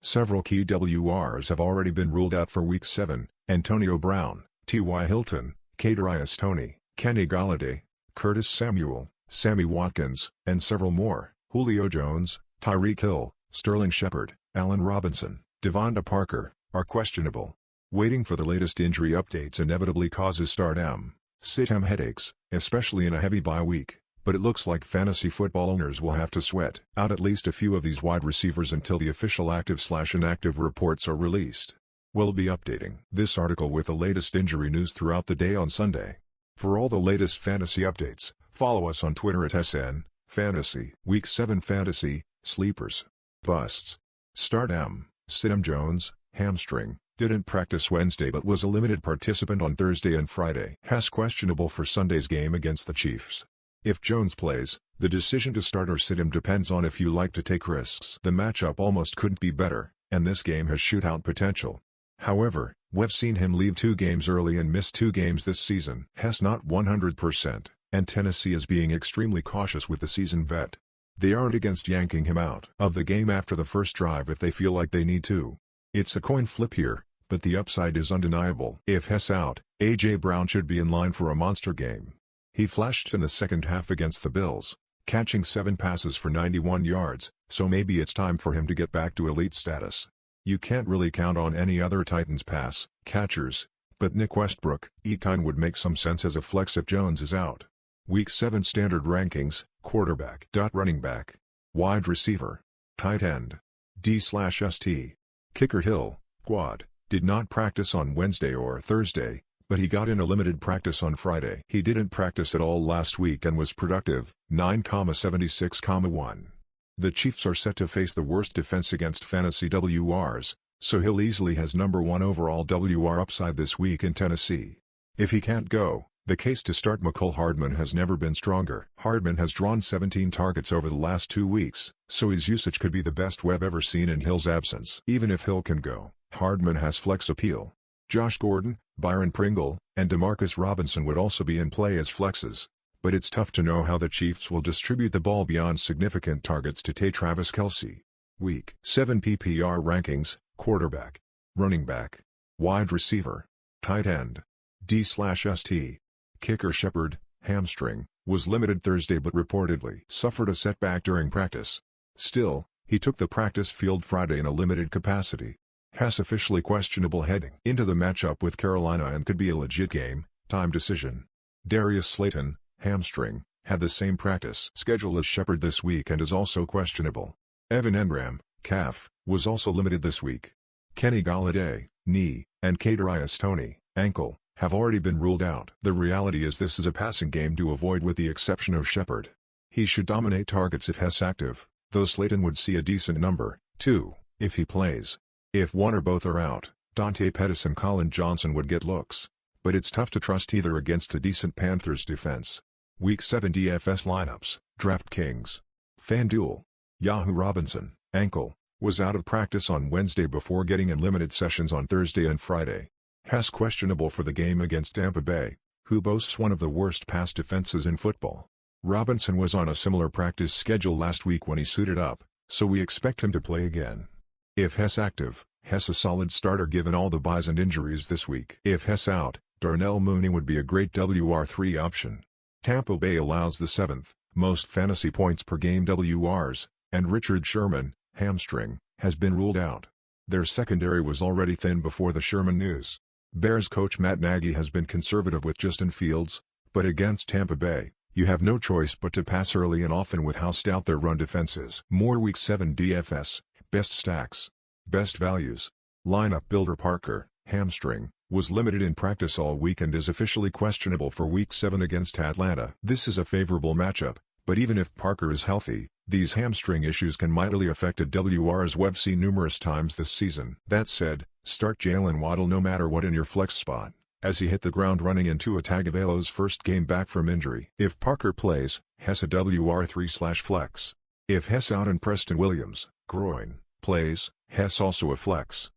Several key WRs have already been ruled out for Week 7, Antonio Brown, T.Y. Hilton, Kadarius Toney, Kenny Golladay, Curtis Samuel, Sammy Watkins, and several more. Julio Jones, Tyreek Hill, Sterling Shepard, Allen Robinson, Devonta Parker, are questionable. Waiting for the latest injury updates inevitably causes sit-em headaches, especially in a heavy bye week, but it looks like fantasy football owners will have to sweat out at least a few of these wide receivers until the official active/inactive reports are released. We'll be updating this article with the latest injury news throughout the day on Sunday. For all the latest fantasy updates, follow us on Twitter at SN Fantasy. Week 7 Fantasy, Sleepers. Busts. Sit-em Jones, hamstring, didn't practice Wednesday but was a limited participant on Thursday and Friday. Has questionable for Sunday's game against the Chiefs. If Jones plays, the decision to start or sit him depends on if you like to take risks. The matchup almost couldn't be better, and this game has shootout potential. However, we've seen him leave 2 games early and miss 2 games this season. Has not 100%, and Tennessee is being extremely cautious with the seasoned vet. They aren't against yanking him out of the game after the first drive if they feel like they need to. It's a coin flip here, but the upside is undeniable. If Hess out, A.J. Brown should be in line for a monster game. He flashed in the second half against the Bills, catching 7 passes for 91 yards, so maybe it's time for him to get back to elite status. You can't really count on any other Titans pass catchers, but Nick Westbrook would make some sense as a flex if Jones is out. Week 7 standard rankings: quarterback, running back, wide receiver, tight end, D/ST, kicker Hill, quad, did not practice on Wednesday or Thursday, but he got in a limited practice on Friday. He didn't practice at all last week and was productive, 9,76,1. The Chiefs are set to face the worst defense against fantasy WRs, so Hill easily has number 1 overall WR upside this week in Tennessee. If he can't go, the case to start Mecole Hardman has never been stronger. Hardman has drawn 17 targets over the last 2 weeks, so his usage could be the best we've ever seen in Hill's absence. Even if Hill can go, Hardman has flex appeal. Josh Gordon, Byron Pringle, and Demarcus Robinson would also be in play as flexes, but it's tough to know how the Chiefs will distribute the ball beyond significant targets to Travis Kelce. Week 7 PPR rankings: quarterback, running back, wide receiver, tight end, D/ST, kicker Shepard, hamstring, was limited Thursday but reportedly suffered a setback during practice. Still, he took the practice field Friday in a limited capacity. Has officially questionable heading into the matchup with Carolina and could be a legit game-time decision. Darius Slayton, hamstring, had the same practice schedule as Shepard this week and is also questionable. Evan Engram, calf, was also limited this week. Kenny Golladay, knee, and Kadarius Toney, ankle, have already been ruled out. The reality is this is a passing game to avoid with the exception of Shepard. He should dominate targets if Hess active, though Slayton would see a decent number, too, if he plays. If one or both are out, Dante Pettis and Colin Johnson would get looks, but it's tough to trust either against a decent Panthers defense. Week 7 DFS lineups: DraftKings, FanDuel, Yahoo. Robinson, ankle, was out of practice on Wednesday before getting in limited sessions on Thursday and Friday. Has questionable for the game against Tampa Bay, who boasts one of the worst pass defenses in football. Robinson was on a similar practice schedule last week when he suited up, so we expect him to play again. If Hess active, Hess a solid starter given all the buys and injuries this week. If Hess out, Darnell Mooney would be a great WR3 option. Tampa Bay allows the 7th most fantasy points per game WRs, and Richard Sherman, hamstring, has been ruled out. Their secondary was already thin before the Sherman news. Bears coach Matt Nagy has been conservative with Justin Fields, but against Tampa Bay, you have no choice but to pass early and often with how stout their run defense is. More Week 7 DFS, best stacks, best values. Lineup builder: Parker, hamstring, was limited in practice all week and is officially questionable for Week 7 against Atlanta. This is a favorable matchup, but even if Parker is healthy, these hamstring issues can mightily affect a WR as we've seen numerous times this season. That said, start Jalen Waddle no matter what in your flex spot, as he hit the ground running in Tua Tagovailoa's first game back from injury. If Parker plays, Hess a WR3/flex. If Hess out and Preston Williams, groin, plays, Hess also a flex.